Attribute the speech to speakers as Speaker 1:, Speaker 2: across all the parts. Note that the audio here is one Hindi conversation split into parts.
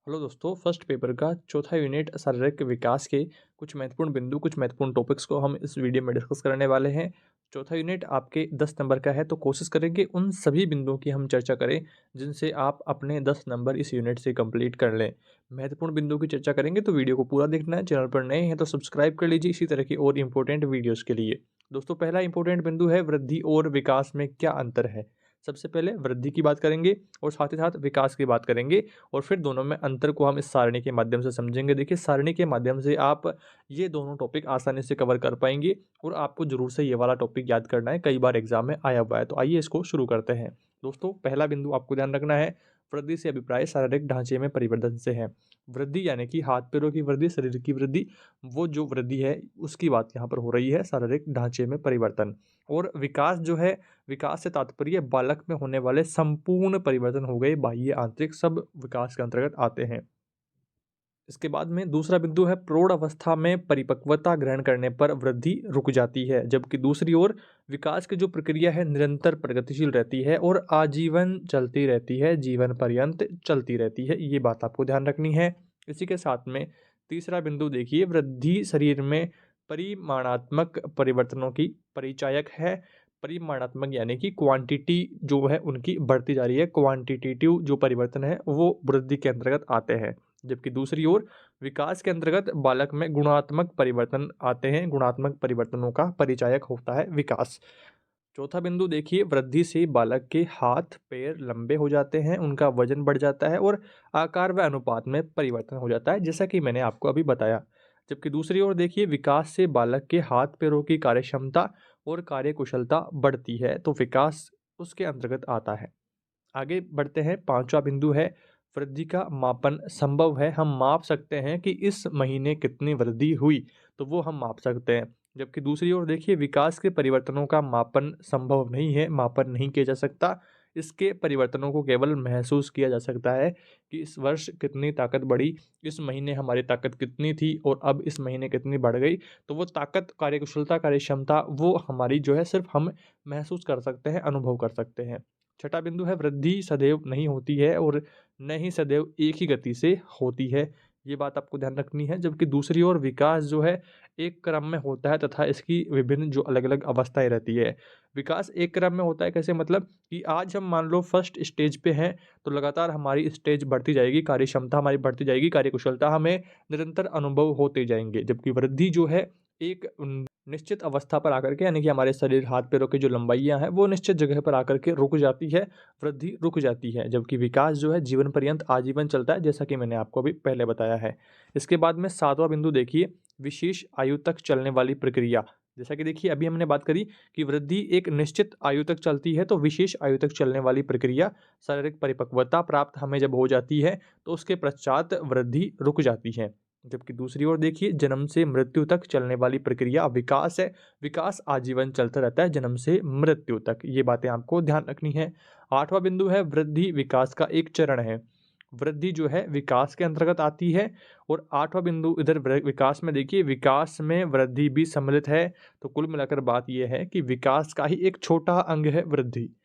Speaker 1: हेलो दोस्तों, फर्स्ट पेपर का चौथा यूनिट शारीरिक विकास के कुछ महत्वपूर्ण बिंदु, कुछ महत्वपूर्ण टॉपिक्स को हम इस वीडियो में डिस्कस करने वाले हैं। चौथा यूनिट आपके 10 नंबर का है, तो कोशिश करेंगे उन सभी बिंदुओं की हम चर्चा करें जिनसे आप अपने 10 नंबर इस यूनिट से कंप्लीट कर लें। महत्वपूर्ण बिंदुओं की चर्चा करेंगे तो वीडियो को पूरा देखना है। चैनल पर नए हैं तो सब्सक्राइब कर लीजिए इसी तरह की और इंपॉर्टेंट वीडियोज़ के लिए। दोस्तों, पहला इंपॉर्टेंट बिंदु है वृद्धि और विकास में क्या अंतर है। सबसे पहले वृद्धि की बात करेंगे और साथ ही साथ विकास की बात करेंगे और फिर दोनों में अंतर को हम इस सारणी के माध्यम से समझेंगे। देखिए, सारणी के माध्यम से आप ये दोनों टॉपिक आसानी से कवर कर पाएँगे और आपको ज़रूर से ये वाला टॉपिक याद करना है, कई बार एग्ज़ाम में आया हुआ है। तो आइए इसको शुरू करते हैं। दोस्तों, पहला बिंदु आपको ध्यान रखना है, वृद्धि से अभिप्राय शारीरिक ढांचे में परिवर्तन से है। वृद्धि यानी कि हाथ-पैरों की वृद्धि, शरीर की वृद्धि, वो जो वृद्धि है उसकी बात यहाँ पर हो रही है, शारीरिक ढांचे में परिवर्तन। और विकास जो है, विकास से तात्पर्य बालक में होने वाले संपूर्ण परिवर्तन हो गए, बाह्य आंतरिक सब विकास के अंतर्गत आते हैं। इसके बाद में दूसरा बिंदु है प्रौढ़ अवस्था में परिपक्वता ग्रहण करने पर वृद्धि रुक जाती है, जबकि दूसरी ओर विकास की जो प्रक्रिया है निरंतर प्रगतिशील रहती है और आजीवन चलती रहती है, जीवन पर्यंत चलती रहती है। ये बात आपको ध्यान रखनी है। इसी के साथ में तीसरा बिंदु देखिए, वृद्धि शरीर में परिमाणात्मक परिवर्तनों की परिचायक है। परिमाणात्मक यानी कि क्वांटिटी जो है उनकी बढ़ती जा रही है, क्वांटिटेटिव जो परिवर्तन है वो वृद्धि के अंतर्गत आते हैं। जबकि दूसरी ओर विकास के अंतर्गत बालक में गुणात्मक परिवर्तन आते हैं, गुणात्मक परिवर्तनों का परिचायक होता है विकास। चौथा बिंदु देखिए, वृद्धि से बालक के हाथ पैर लंबे हो जाते हैं, उनका वजन बढ़ जाता है और आकार व अनुपात में परिवर्तन हो जाता है, जैसा कि मैंने आपको अभी बताया। जबकि दूसरी ओर देखिए, विकास से बालक के हाथ पैरों की कार्यक्षमता और कार्यकुशलता बढ़ती है, तो विकास उसके अंतर्गत आता है। आगे बढ़ते हैं, पांचवा बिंदु है वृद्धि का मापन संभव है। हम माप सकते हैं कि इस महीने कितनी वृद्धि हुई, तो वो हम माप सकते हैं। जबकि दूसरी ओर देखिए, विकास के परिवर्तनों का मापन संभव नहीं है, मापन नहीं किया जा सकता। इसके परिवर्तनों को केवल महसूस किया जा सकता है कि इस वर्ष कितनी ताकत बढ़ी, इस महीने हमारी ताकत कितनी थी और अब इस महीने कितनी बढ़ गई। तो वो ताकत, कार्यकुशलता, कार्यक्षमता वो हमारी जो है सिर्फ हम महसूस कर सकते हैं, अनुभव कर सकते हैं। छठा बिंदु है वृद्धि सदैव नहीं होती है और न ही सदैव एक ही गति से होती है। ये बात आपको ध्यान रखनी है। जबकि दूसरी ओर विकास जो है एक क्रम में होता है तथा इसकी विभिन्न जो अलग-अलग अवस्थाएँ रहती है। विकास एक क्रम में होता है, कैसे मतलब कि आज हम मान लो फर्स्ट स्टेज पे हैं, तो लगातार हमारी स्टेज बढ़ती जाएगी, कार्यक्षमता हमारी बढ़ती जाएगी, कार्यकुशलता हमें निरंतर अनुभव होते जाएँगे। जबकि वृद्धि जो है एक निश्चित अवस्था पर आकर के, यानी कि हमारे शरीर, हाथ-पैरों की जो लंबाइयाँ हैं, वो निश्चित जगह पर आकर के रुक जाती है, वृद्धि रुक जाती है। जबकि विकास जो है जीवन पर्यंत आजीवन चलता है, जैसा कि मैंने आपको अभी पहले बताया है। इसके बाद में सातवां बिंदु देखिए, विशेष आयु तक चलने वाली प्रक्रिया। जैसा कि देखिए अभी हमने बात करी कि वृद्धि एक निश्चित आयु तक चलती है, तो विशेष आयु तक चलने वाली प्रक्रिया शारीरिक परिपक्वता प्राप्त हमें जब हो जाती है, तो उसके पश्चात वृद्धि रुक जाती है। जबकि दूसरी ओर देखिए, जन्म से मृत्यु तक चलने वाली प्रक्रिया विकास है। विकास आजीवन चलता रहता है, जन्म से मृत्यु तक। ये बातें आपको ध्यान रखनी है। आठवां बिंदु है वृद्धि विकास का एक चरण है। वृद्धि जो है विकास के अंतर्गत आती है और आठवां बिंदु इधर विकास में देखिए, विकास में वृद्धि भी सम्मिलित है। तो कुल मिलाकर बात यह है कि विकास का ही एक छोटा अंग है वृद्धि।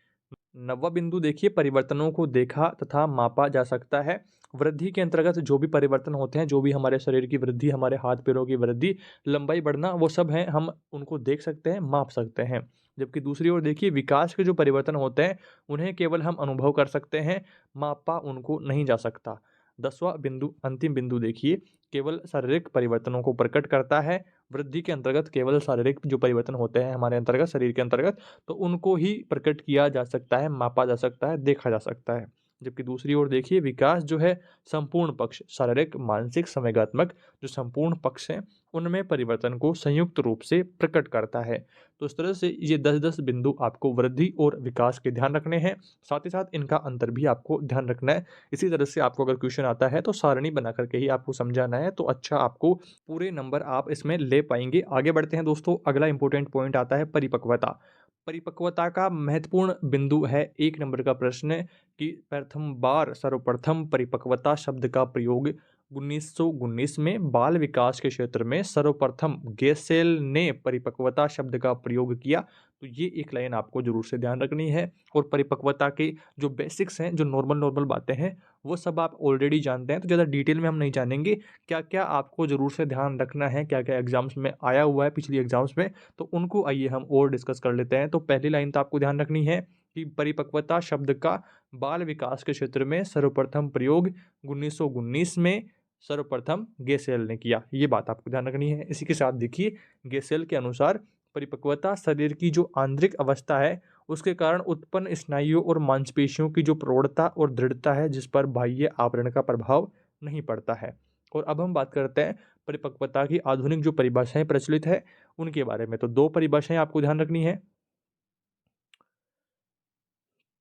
Speaker 1: नौवां बिंदु देखिए, परिवर्तनों को देखा तथा मापा जा सकता है। वृद्धि के अंतर्गत जो भी परिवर्तन होते हैं, जो भी हमारे शरीर की वृद्धि, हमारे हाथ पैरों की वृद्धि, लंबाई बढ़ना, वो सब हैं, हम उनको देख सकते हैं, माप सकते हैं। जबकि दूसरी ओर देखिए, विकास के जो परिवर्तन होते हैं उन्हें केवल हम अनुभव कर सकते हैं, मापा उनको नहीं जा सकता। 10वां बिंदु, अंतिम बिंदु देखिए, केवल शारीरिक परिवर्तनों को प्रकट करता है। वृद्धि के अंतर्गत केवल शारीरिक जो परिवर्तन होते हैं हमारे अंतर्गत, शरीर के अंतर्गत, तो उनको ही प्रकट किया जा सकता है, मापा जा सकता है, देखा जा सकता है। जबकि दूसरी ओर देखिए, विकास जो है संपूर्ण पक्ष, शारीरिक, मानसिक, संवेगात्मक जो संपूर्ण पक्ष हैं, उनमें परिवर्तन को संयुक्त रूप से प्रकट करता है। तो इस तरह से ये 10-10 बिंदु आपको वृद्धि और विकास के ध्यान रखने हैं, साथ ही साथ इनका अंतर भी आपको ध्यान रखना है। इसी तरह से आपको अगर क्वेश्चन आता है तो सारणी बना कर के ही आपको समझाना है, तो अच्छा आपको पूरे नंबर आप इसमें ले पाएँगे। आगे बढ़ते हैं दोस्तों, अगला इंपॉर्टेंट पॉइंट आता है परिपक्वता। परिपक्वता का महत्वपूर्ण बिंदु है 1 नंबर का प्रश्न कि प्रथम बार सर्वप्रथम परिपक्वता शब्द का प्रयोग 1919 में बाल विकास के क्षेत्र में सर्वप्रथम गेसेल ने परिपक्वता शब्द का प्रयोग किया। तो ये एक लाइन आपको ज़रूर से ध्यान रखनी है। और परिपक्वता के जो बेसिक्स हैं, जो नॉर्मल नॉर्मल बातें हैं, वो सब आप ऑलरेडी जानते हैं, तो ज़्यादा डिटेल में हम नहीं जानेंगे। क्या-क्या आपको ज़रूर से ध्यान रखना है, क्या-क्या एग्ज़ाम्स में आया हुआ है पिछली एग्ज़ाम्स में, तो उनको आइए हम और डिस्कस कर लेते हैं। तो पहली लाइन तो आपको ध्यान रखनी है कि परिपक्वता शब्द का बाल विकास के क्षेत्र में सर्वप्रथम प्रयोग 1919 में सर्वप्रथम गेसेल ने किया। ये बात आपको ध्यान रखनी है। इसी के साथ देखिए, गेसेल के अनुसार परिपक्वता शरीर की जो आंतरिक अवस्था है, उसके कारण उत्पन्न स्नायुओं और मांसपेशियों की जो प्रौढ़ता और दृढ़ता है, जिस पर बाह्य आवरण का प्रभाव नहीं पड़ता है। और अब हम बात करते हैं परिपक्वता की आधुनिक जो परिभाषाएं प्रचलित है, उनके बारे में। तो 2 परिभाषाएं आपको ध्यान रखनी है।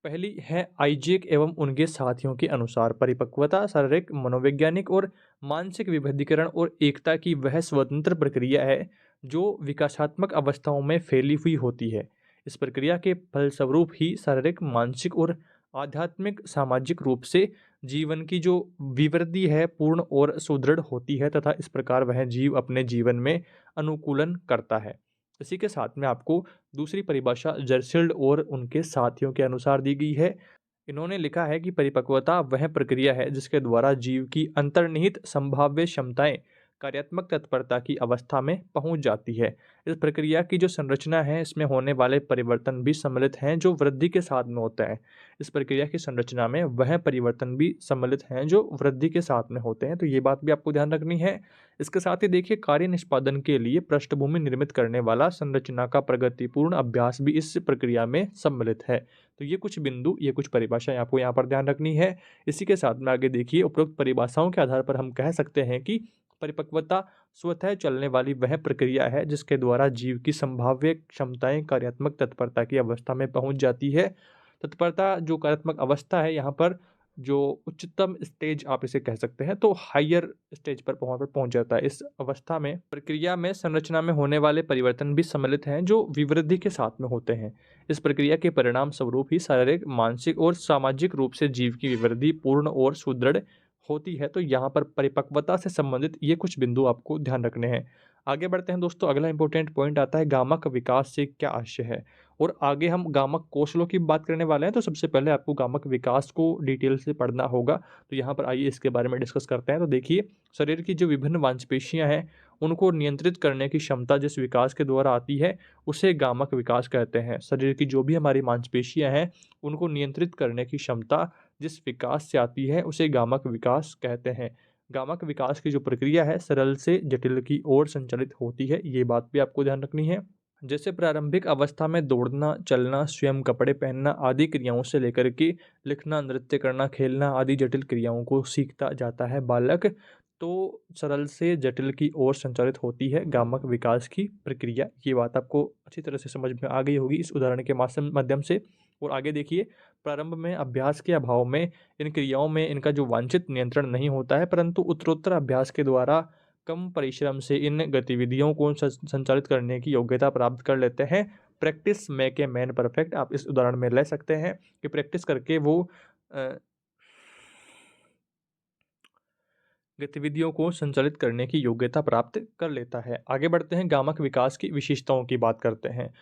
Speaker 1: पहली है आइजैक एवं उनके साथियों के अनुसार परिपक्वता शारीरिक, मनोवैज्ञानिक और मानसिक विभेदीकरण और एकता की वह स्वतंत्र प्रक्रिया है जो विकासात्मक अवस्थाओं में फैली हुई होती है। इस प्रक्रिया के फलस्वरूप ही शारीरिक, मानसिक और आध्यात्मिक सामाजिक रूप से जीवन की जो विवृद्धि है पूर्ण और सुदृढ़ होती है, तथा इस प्रकार वह जीव अपने जीवन में अनुकूलन करता है। इसी के साथ में आपको दूसरी परिभाषा जर्सिल्ड और उनके साथियों के अनुसार दी गई है। इन्होंने लिखा है कि परिपक्वता वह प्रक्रिया है जिसके द्वारा जीव की अंतर्निहित संभाव्य क्षमताएं कार्यात्मक तत्परता की अवस्था में पहुंच जाती है। इस प्रक्रिया की जो संरचना है, इसमें होने वाले परिवर्तन भी सम्मिलित हैं जो वृद्धि के साथ में होते हैं। इस प्रक्रिया की संरचना में वह परिवर्तन भी सम्मिलित हैं जो वृद्धि के साथ में होते हैं, तो ये बात भी आपको ध्यान रखनी है। इसके साथ ही देखिए, कार्य निष्पादन के लिए पृष्ठभूमि निर्मित करने वाला संरचना का प्रगतिपूर्ण अभ्यास भी इस प्रक्रिया में सम्मिलित है। तो ये कुछ बिंदु, ये कुछ परिभाषाएं आपको यहाँ पर ध्यान रखनी है। इसी के साथ में आगे देखिए, उपरोक्त परिभाषाओं के आधार पर हम कह सकते हैं कि परिपक्वता स्वतः चलने वाली वह प्रक्रिया है जिसके द्वारा जीव की संभाव्य क्षमताएं कार्यात्मक तत्परता की अवस्था में पहुंच जाती है। तत्परता जो कार्यात्मक अवस्था है, यहाँ पर जो उच्चतम स्टेज आप इसे कह सकते हैं, तो हायर स्टेज पर पहुंच जाता है। इस अवस्था में प्रक्रिया में संरचना में होने वाले परिवर्तन भी सम्मिलित हैं जो विवृद्धि के साथ में होते हैं। इस प्रक्रिया के परिणाम स्वरूप ही शारीरिक, मानसिक और सामाजिक रूप से जीव की विवृद्धि पूर्ण और सुदृढ़ होती है। तो यहाँ पर परिपक्वता से संबंधित ये कुछ बिंदु आपको ध्यान रखने हैं। आगे बढ़ते हैं दोस्तों, अगला इंपॉर्टेंट पॉइंट आता है गामक विकास से क्या आशय है। और आगे हम गामक कौशलों की बात करने वाले हैं, तो सबसे पहले आपको गामक विकास को डिटेल से पढ़ना होगा। तो यहाँ पर आइए इसके बारे में डिस्कस करते हैं। तो देखिए, शरीर की जो विभिन्न मांसपेशियाँ हैं, उनको नियंत्रित करने की क्षमता जिस विकास के द्वारा आती है, उसे गामक विकास कहते हैं। शरीर की जो भी हमारी मांसपेशियाँ हैं, उनको नियंत्रित करने की क्षमता जिस विकास से आती है, उसे गामक विकास कहते हैं। गामक विकास की जो प्रक्रिया है, सरल से जटिल की ओर संचालित होती है। ये बात भी आपको ध्यान रखनी है। जैसे प्रारंभिक अवस्था में दौड़ना, चलना, स्वयं कपड़े पहनना आदि क्रियाओं से लेकर के लिखना, नृत्य करना, खेलना आदि जटिल क्रियाओं को सीखता जाता है बालक, तो सरल से जटिल की ओर संचालित होती है गामक विकास की प्रक्रिया। ये बात आपको अच्छी तरह से समझ में आ गई होगी इस उदाहरण के माध्यम से। और आगे देखिए, प्रारंभ में अभ्यास के अभाव में इन क्रियाओं में इनका जो वांछित नियंत्रण नहीं होता है, परंतु उत्तरोत्तर अभ्यास के द्वारा कम परिश्रम से इन गतिविधियों को संचालित करने की योग्यता प्राप्त कर लेते हैं। Practice make a man perfect, आप इस उदाहरण में ले सकते हैं कि प्रैक्टिस करके वो गतिविधियों को संचालित करने की योग्यता प्राप्त कर लेता है। आगे बढ़ते हैं, गामक विकास की विशेषताओं की बात करते हैं।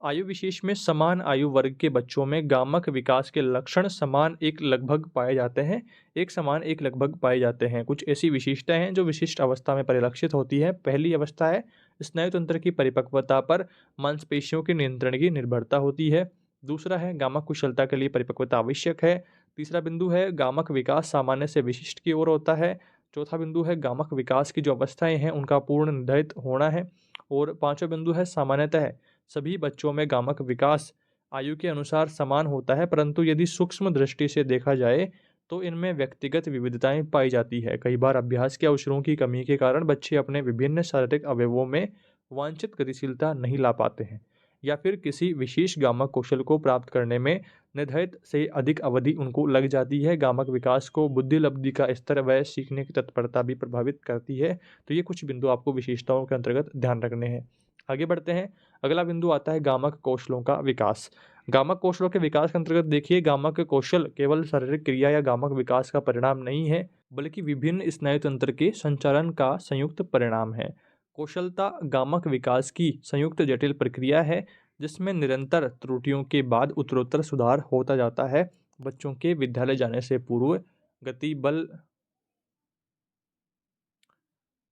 Speaker 1: आयु विशेष में समान आयु वर्ग के बच्चों में गामक विकास के लक्षण समान एक लगभग पाए जाते हैं। एक समान एक लगभग पाए जाते हैं। कुछ ऐसी विशेषताएं हैं जो विशिष्ट अवस्था में परिलक्षित होती है। पहली अवस्था है स्नायु तंत्र की परिपक्वता पर मांसपेशियों के नियंत्रण की निर्भरता होती है। दूसरा है गामक कुशलता के लिए परिपक्वता आवश्यक है। तीसरा बिंदु है गामक विकास सामान्य से विशिष्ट की ओर होता है। चौथा बिंदु है गामक विकास की जो अवस्थाएं हैं उनका पूर्ण निर्धारित होना है। और पांचवा बिंदु है सामान्यतः सभी बच्चों में गामक विकास आयु के अनुसार समान होता है, परंतु यदि सूक्ष्म दृष्टि से देखा जाए तो इनमें व्यक्तिगत विविधताएं पाई जाती है। कई बार अभ्यास के अवसरों की कमी के कारण बच्चे अपने विभिन्न शारीरिक अवयवों में वांछित गतिशीलता नहीं ला पाते हैं, या फिर किसी विशेष गामक कौशल को प्राप्त करने में निर्धारित से अधिक अवधि उनको लग जाती है। गामक विकास को बुद्धि लब्धि का स्तर व सीखने की तत्परता भी प्रभावित करती है। तो ये कुछ बिंदु आपको विशेषताओं के अंतर्गत ध्यान रखने हैं। आगे बढ़ते हैं, अगला बिंदु आता है गामक कौशलों का विकास। गामक कौशलों के विकास के अंतर्गत देखिए, गामक कौशल केवल शारीरिक क्रिया या गामक विकास का परिणाम नहीं है, बल्कि विभिन्न स्नायु तंत्र के संचालन का संयुक्त परिणाम है। कौशलता गामक विकास की संयुक्त जटिल प्रक्रिया है जिसमें निरंतर त्रुटियों के बाद उत्तरोत्तर सुधार होता जाता है। बच्चों के विद्यालय जाने से पूर्व गति बल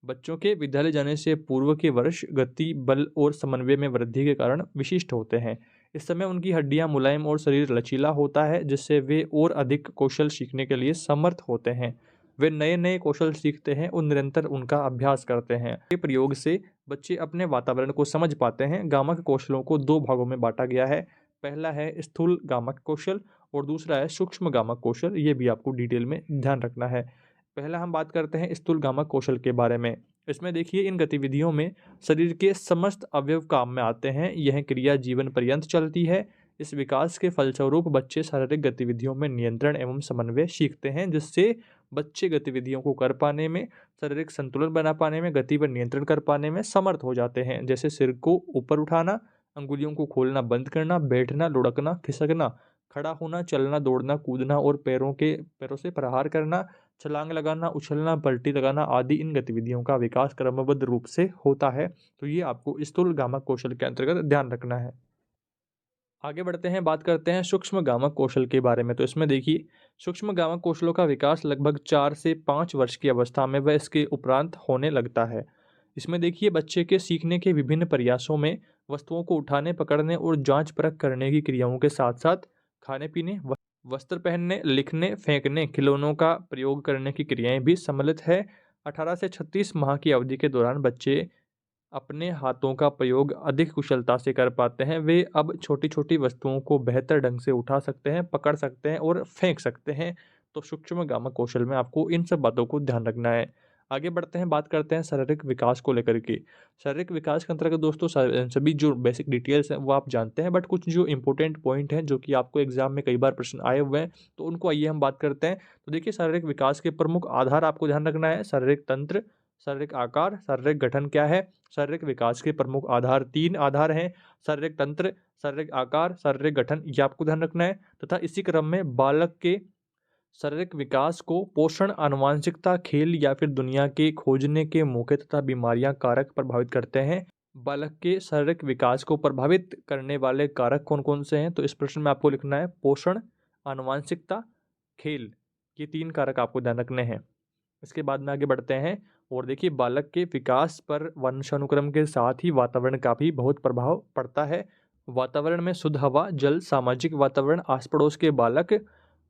Speaker 1: बच्चों के विद्यालय जाने से पूर्व के वर्ष गति, बल और समन्वय में वृद्धि के कारण विशिष्ट होते हैं। इस समय उनकी हड्डियां मुलायम और शरीर लचीला होता है, जिससे वे और अधिक कौशल सीखने के लिए समर्थ होते हैं। वे नए नए कौशल सीखते हैं और निरंतर उनका अभ्यास करते हैं। ये प्रयोग से बच्चे अपने वातावरण को समझ पाते हैं। गामक कौशलों को दो भागों में बांटा गया है। पहला है स्थूल गामक कौशल और दूसरा है सूक्ष्म गामक कौशल। ये भी आपको डिटेल में ध्यान रखना है। पहला हम बात करते हैं स्थूल गामक कौशल के बारे में। इसमें देखिए, इन गतिविधियों में शरीर के समस्त अवयव काम में आते हैं। यह क्रिया जीवन पर्यंत चलती है। इस विकास के फलस्वरूप बच्चे शारीरिक गतिविधियों में नियंत्रण एवं समन्वय सीखते हैं, जिससे बच्चे गतिविधियों को कर पाने में, शारीरिक संतुलन बना पाने में, गति पर नियंत्रण कर पाने में समर्थ हो जाते हैं। जैसे सिर को ऊपर उठाना, अंगुलियों को खोलना बंद करना, बैठना, लुढ़कना, खिसकना, खड़ा होना, चलना, दौड़ना, कूदना और पैरों से प्रहार करना, छलांग लगाना, उछलना, पलटी लगाना आदि इन गतिविधियों का विकास क्रमबद्ध रूप से होता है। तो ये आपको स्थूल गामक कौशल के अंतर्गत ध्यान रखना है। आगे बढ़ते हैं, बात करते हैं सूक्ष्म गामक कौशल के बारे में। तो इसमें देखिए, सूक्ष्म गामक कौशलों का विकास लगभग 4 से 5 वर्ष की अवस्था में व इसके उपरांत होने लगता है। इसमें देखिए, बच्चे के सीखने के विभिन्न प्रयासों में वस्तुओं को उठाने, पकड़ने और जांच परख करने की क्रियाओं के साथ साथ खाने पीने, वस्त्र पहनने, लिखने, फेंकने, खिलौनों का प्रयोग करने की क्रियाएं भी सम्मिलित है। 18 से 36 माह की अवधि के दौरान बच्चे अपने हाथों का प्रयोग अधिक कुशलता से कर पाते हैं। वे अब छोटी-छोटी वस्तुओं को बेहतर ढंग से उठा सकते हैं, पकड़ सकते हैं और फेंक सकते हैं। तो सूक्ष्म गामक कौशल में आपको इन सब बातों को ध्यान रखना है। आगे बढ़ते हैं, बात करते हैं शारीरिक विकास को लेकर के। शारीरिक विकास के अंतर्गत दोस्तों सभी जो बेसिक डिटेल्स हैं वो आप जानते हैं, बट कुछ जो इंपॉर्टेंट पॉइंट हैं जो कि आपको एग्जाम में कई बार प्रश्न आए हुए हैं, तो उनको आइए हम बात करते हैं। तो देखिए, शारीरिक विकास के प्रमुख आधार आपको ध्यान रखना है। शारीरिक तंत्र, शारीरिक आकार, शारीरिक गठन क्या है। शारीरिक विकास के प्रमुख आधार 3 आधार हैं: शारीरिक तंत्र, शारीरिक आकार, शारीरिक गठन। ये आपको ध्यान रखना है। तथा इसी क्रम में बालक के शारीरिक विकास को पोषण, आनुवंशिकता, खेल या फिर दुनिया के खोजने के मौके तथा बीमारियां कारक प्रभावित करते हैं। बालक के शारीरिक विकास को प्रभावित करने वाले कारक कौन कौन से हैं? तो इस प्रश्न में आपको लिखना है पोषण, आनुवंशिकता, खेल। ये 3 कारक आपको ध्यान रखने हैं। इसके बाद में आगे बढ़ते हैं और देखिए, बालक के विकास पर वंशानुक्रम के साथ ही वातावरण का भी बहुत प्रभाव पड़ता है। वातावरण में शुद्ध हवा, जल, सामाजिक वातावरण, आस पड़ोस के बालक,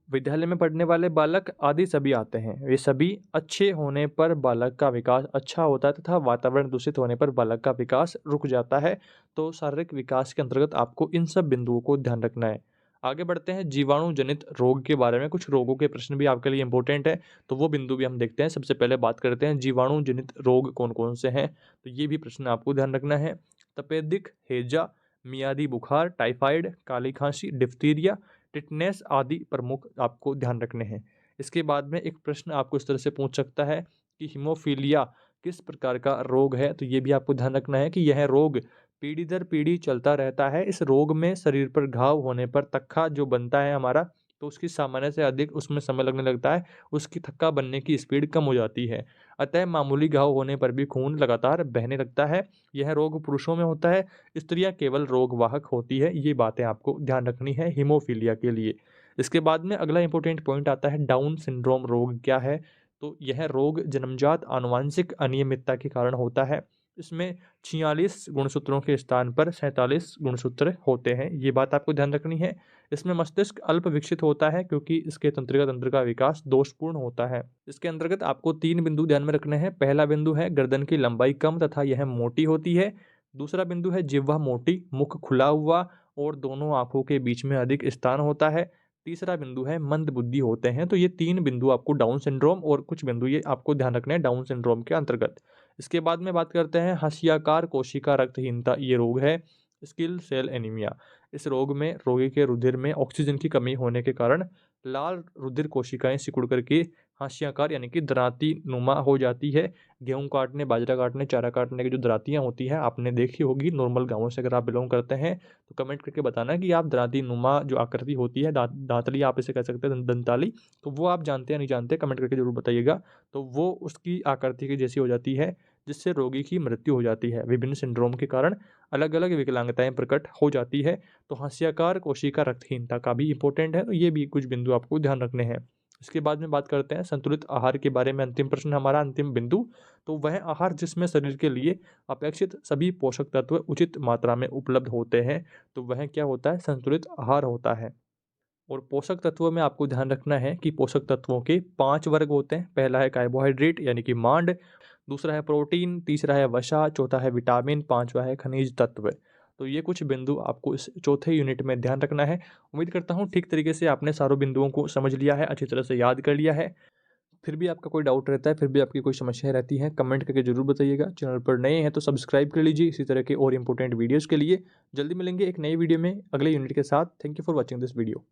Speaker 1: विद्यालय में पढ़ने वाले बालक आदि सभी आते हैं। वे सभी अच्छे होने पर बालक का विकास अच्छा होता है तथा वातावरण दूषित होने पर बालक का विकास रुक जाता है। तो शारीरिक विकास के अंतर्गत आपको इन सब बिंदुओं को ध्यान रखना है। आगे बढ़ते हैं, जीवाणु जनित रोग के बारे में। कुछ रोगों के प्रश्न भी आपके लिए इंपॉर्टेंट है, तो वो बिंदु भी हम देखते हैं। सबसे पहले बात करते हैं जीवाणु जनित रोग कौन कौन से हैं, तो ये भी प्रश्न आपको ध्यान रखना है। तपेदिक, हैजा, मियादी बुखार, टाइफाइड, काली खांसी, डिप्थीरिया, टिटनेस आदि प्रमुख आपको ध्यान रखने हैं। इसके बाद में एक प्रश्न आपको इस तरह से पूछ सकता है कि हीमोफीलिया किस प्रकार का रोग है, तो ये भी आपको ध्यान रखना है कि यह रोग पीढ़ी दर पीढ़ी चलता रहता है। इस रोग में शरीर पर घाव होने पर तक्का जो बनता है हमारा, तो उसकी सामान्य से अधिक उसमें समय लगने लगता है, उसकी थक्का बनने की स्पीड कम हो जाती है। अतः मामूली घाव होने पर भी खून लगातार बहने लगता है। यह रोग पुरुषों में होता है, स्त्रियां केवल रोगवाहक होती है। ये बातें आपको ध्यान रखनी है हीमोफीलिया के लिए। इसके बाद में अगला इंपॉर्टेंट पॉइंट आता है डाउन सिंड्रोम रोग क्या है। तो यह रोग जन्मजात आनुवांशिक अनियमितता के कारण होता है। इसमें 46 गुणसूत्रों के स्थान पर 47 गुणसूत्र होते हैं। ये बात आपको ध्यान रखनी है। इसमें मस्तिष्क अल्प विकसित होता है क्योंकि इसके तंत्रिका तंत्र का विकास दोषपूर्ण होता है। इसके अंतर्गत आपको 3 बिंदु ध्यान में रखने हैं। पहला बिंदु है गर्दन की लंबाई कम तथा यह मोटी होती है। दूसरा बिंदु है जिह्वा मोटी, मुख खुला हुआ और दोनों आंखों के बीच में अधिक स्थान होता है। तीसरा बिंदु है मंद बुद्धि होते हैं। तो ये 3 बिंदु आपको डाउन सिंड्रोम और कुछ बिंदु ये आपको ध्यान रखने हैं डाउन सिंड्रोम के अंतर्गत। इसके बाद में बात करते हैं हंसियाकार कोशिका रक्तहीनता, ये रोग है। स्किल सेल एनीमिया, इस रोग में रोगी के रुधिर में ऑक्सीजन की कमी होने के कारण लाल रुधिर कोशिकाएं सिकुड़ करके हाशियाकार यानी कि दरांती नुमा हो जाती है। गेहूं काटने, बाजरा काटने, चारा काटने की जो दरातियां होती हैं आपने देखी होगी नॉर्मल गांवों से अगर आप बिलोंग करते हैं, तो कमेंट करके बताना कि आप दराती नुमा जो आकृति होती है, दांतली आप इसे कह सकते हैं, दंताली, तो वो आप जानते हैं नहीं जानते, कमेंट करके जरूर बताइएगा। तो वो उसकी आकृति की जैसी हो जाती है, जिससे रोगी की मृत्यु हो जाती है। विभिन्न सिंड्रोम के कारण अलग अलग विकलांगताएं प्रकट हो जाती है। तो हास्याकार कोशिका रक्तहीनता का भी इंपॉर्टेंट है, तो ये भी कुछ बिंदु आपको ध्यान रखने हैं। इसके बाद में बात करते हैं संतुलित आहार के बारे में। अंतिम प्रश्न हमारा, अंतिम बिंदु, तो वह आहार जिसमें शरीर के लिए अपेक्षित सभी पोषक तत्व उचित मात्रा में उपलब्ध होते हैं, तो वह क्या होता है? संतुलित आहार होता है। और पोषक तत्वों में आपको ध्यान रखना है कि पोषक तत्वों के 5 वर्ग होते हैं। पहला है कार्बोहाइड्रेट यानी कि मांड, दूसरा है प्रोटीन, तीसरा है वसा, चौथा है विटामिन, पांचवा है खनिज तत्व। तो ये कुछ बिंदु आपको इस चौथे यूनिट में ध्यान रखना है। उम्मीद करता हूँ ठीक तरीके से आपने सारों बिंदुओं को समझ लिया है, अच्छी तरह से याद कर लिया है। फिर भी आपका कोई डाउट रहता है, फिर भी आपकी कोई समस्याएं रहती हैं, कमेंट करके जरूर बताइएगा। चैनल पर नए हैं तो सब्सक्राइब कर लीजिए इसी तरह के और इंपॉर्टेंट वीडियोज़ के लिए। जल्दी मिलेंगे एक नई वीडियो में अगले यूनिट के साथ। Thank you for watching this video.